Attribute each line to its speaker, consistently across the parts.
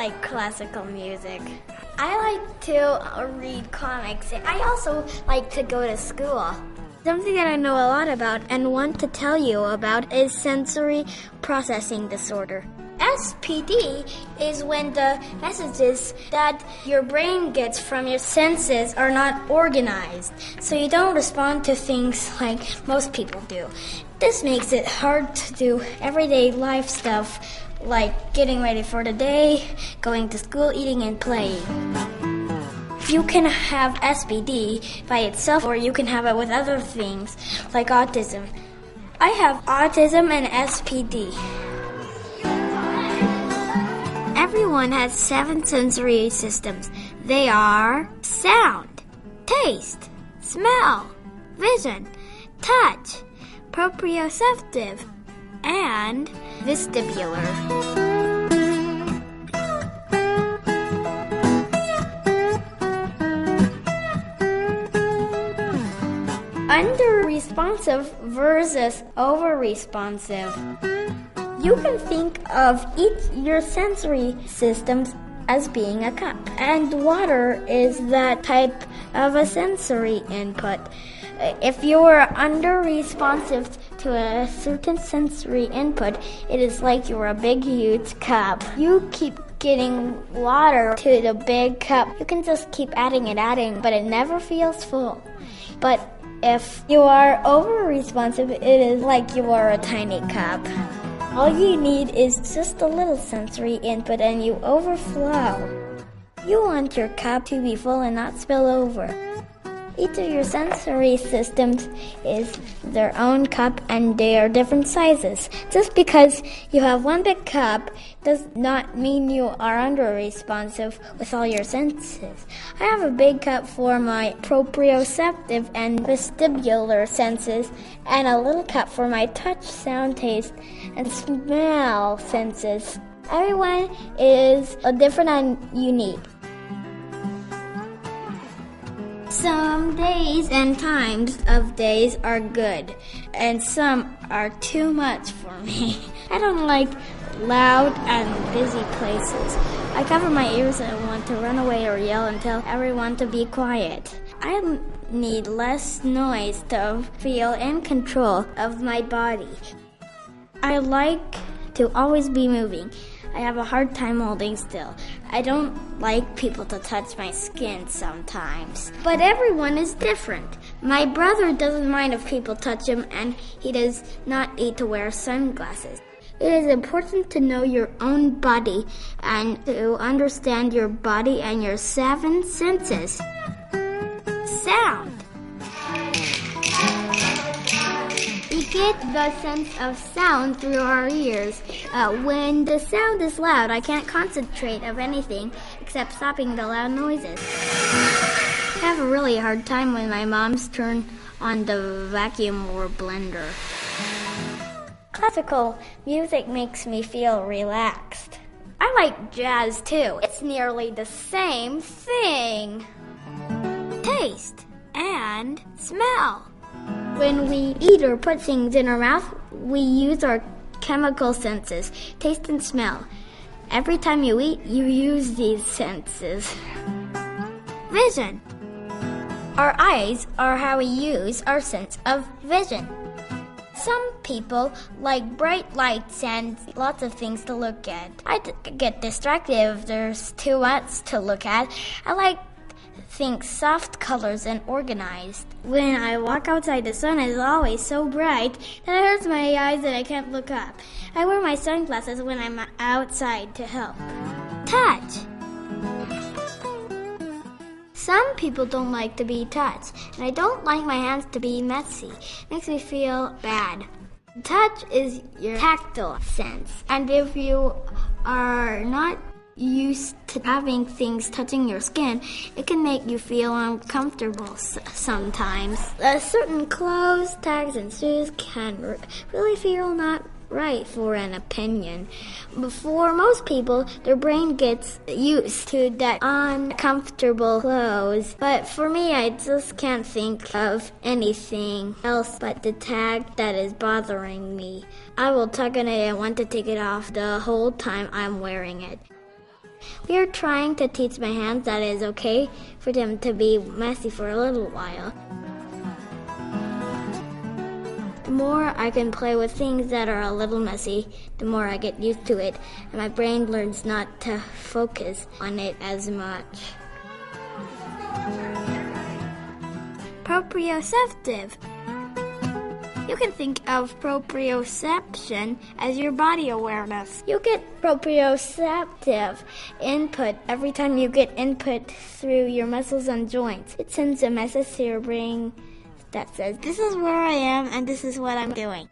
Speaker 1: like classical music. I like to read comics. I also like to go to school. Something that I know a lot about and want to tell you about is sensory processing disorder. SPD is when the messages that your brain gets from your senses are not organized, so you don't respond to things like most people do. This makes it hard to do everyday life stuff like getting ready for the day, going to school, eating, and playing. You can have SPD by itself, or you can have it with other things like autism. I have autism and SPD. Everyone has 7 sensory systems. They are sound, taste, smell, vision, touch, proprioceptive, and vestibular. Under-responsive versus over-responsive. You can think of your sensory systems as being a cup, and water is that type of a sensory input. If you are under-responsive to a certain sensory input, it is like you're a big, huge cup. You keep getting water to the big cup. You can just keep adding, but it never feels full. But if you are over-responsive, it is like you are a tiny cup. All you need is just a little sensory input and you overflow. You want your cup to be full and not spill over. Each of your sensory systems is their own cup and they are different sizes. Just because you have one big cup does not mean you are under-responsive with all your senses. I have a big cup for my proprioceptive and vestibular senses and a little cup for my touch, sound, taste, and smell senses. Everyone is different and unique. Some days and times of days are good, and some are too much for me. I don't like loud and busy places. I cover my ears and want to run away or yell and tell everyone to be quiet. I need less noise to feel in control of my body. I like to always be moving. I have a hard time holding still. I don't like people to touch my skin sometimes. But everyone is different. My brother doesn't mind if people touch him, and he does not need to wear sunglasses. It is important to know your own body and to understand your body and your 7 senses. Sound. We get the sense of sound through our ears. When the sound is loud, I can't concentrate of anything except stopping the loud noises. I have a really hard time when my mom's turn on the vacuum or blender. Classical music makes me feel relaxed. I like jazz too. It's nearly the same thing. Taste and smell. When we eat or put things in our mouth, we use our chemical senses, taste and smell. Every time you eat, you use these senses. Vision. Our eyes are how we use our sense of vision. Some people like bright lights and lots of things to look at. I get distracted if there's too much to look at. I like things soft colors and organized. When I walk outside, the sun is always so bright that it hurts my eyes and I can't look up. I wear my sunglasses when I'm outside to help. Touch. Some people don't like to be touched, and I don't like my hands to be messy. It makes me feel bad. Touch is your tactile sense, and if you are not used to having things touching your skin, it can make you feel uncomfortable sometimes. Certain clothes, tags, and shoes can really feel not right for an opinion. For most people, their brain gets used to that uncomfortable clothes. But for me, I just can't think of anything else but the tag that is bothering me. I will tug on it and want to take it off the whole time I'm wearing it. We are trying to teach my hands that it is okay for them to be messy for a little while. The more I can play with things that are a little messy, the more I get used to it, and my brain learns not to focus on it as much. Proprioceptive. You can think of proprioception as your body awareness. You get proprioceptive input every time you get input through your muscles and joints. It sends a message to your brain that says, this is where I am and this is what I'm doing.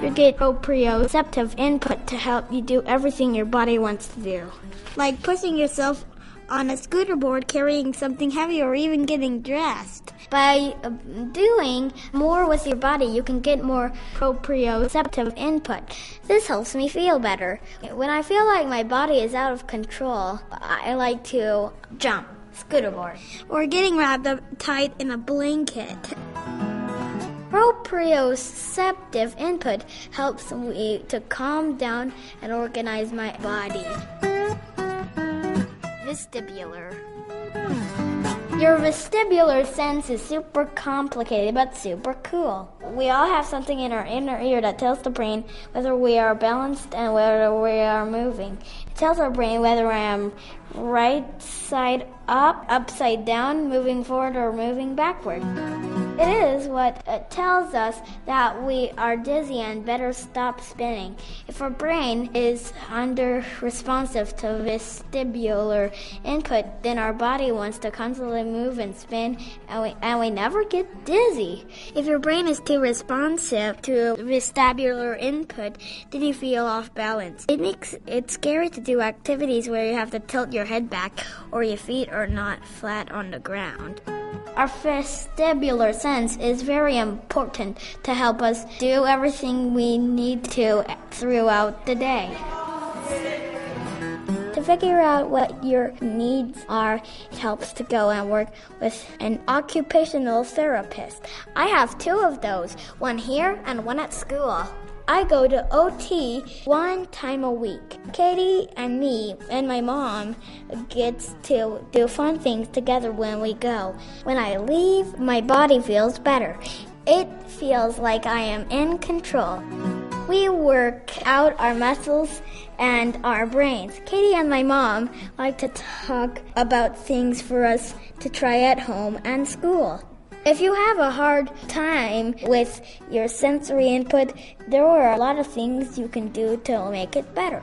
Speaker 1: You get proprioceptive input to help you do everything your body wants to do. Like pushing yourself on a scooter board, carrying something heavy, or even getting dressed. By doing more with your body, you can get more proprioceptive input. This helps me feel better. When I feel like my body is out of control, I like to jump, scooter board, or getting wrapped up tight in a blanket. Proprioceptive input helps me to calm down and organize my body. Vestibular. Your vestibular sense is super complicated but super cool. We all have something in our inner ear that tells the brain whether we are balanced and whether we are moving. It tells our brain whether I am right side up, upside down, moving forward, or moving backward. It is what tells us that we are dizzy and better stop spinning. If our brain is under-responsive to vestibular input, then our body wants to constantly move and spin, and we never get dizzy. If your brain is too responsive to vestibular input, then you feel off balance. It makes it scary to do activities where you have to tilt your head back or your feet are not flat on the ground. Our vestibular sense is very important to help us do everything we need to throughout the day. To figure out what your needs are, it helps to go and work with an occupational therapist. I have 2 of those, one here and one at school. I go to OT 1 time a week. Katie and me and my mom gets to do fun things together when we go. When I leave, my body feels better. It feels like I am in control. We work out our muscles and our brains. Katie and my mom like to talk about things for us to try at home and school. If you have a hard time with your sensory input, there are a lot of things you can do to make it better.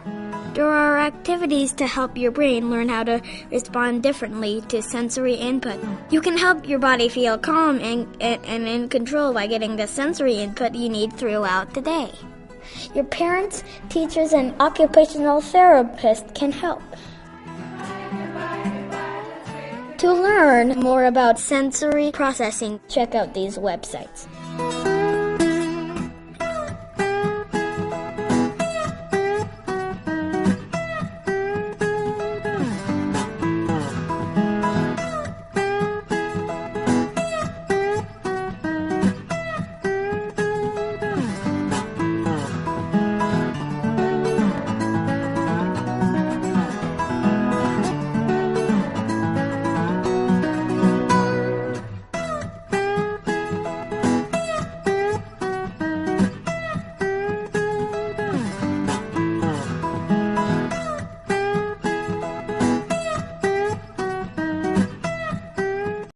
Speaker 1: There are activities to help your brain learn how to respond differently to sensory input. You can help your body feel calm and in control by getting the sensory input you need throughout the day. Your parents, teachers, and occupational therapists can help. To learn more about sensory processing, check out these websites.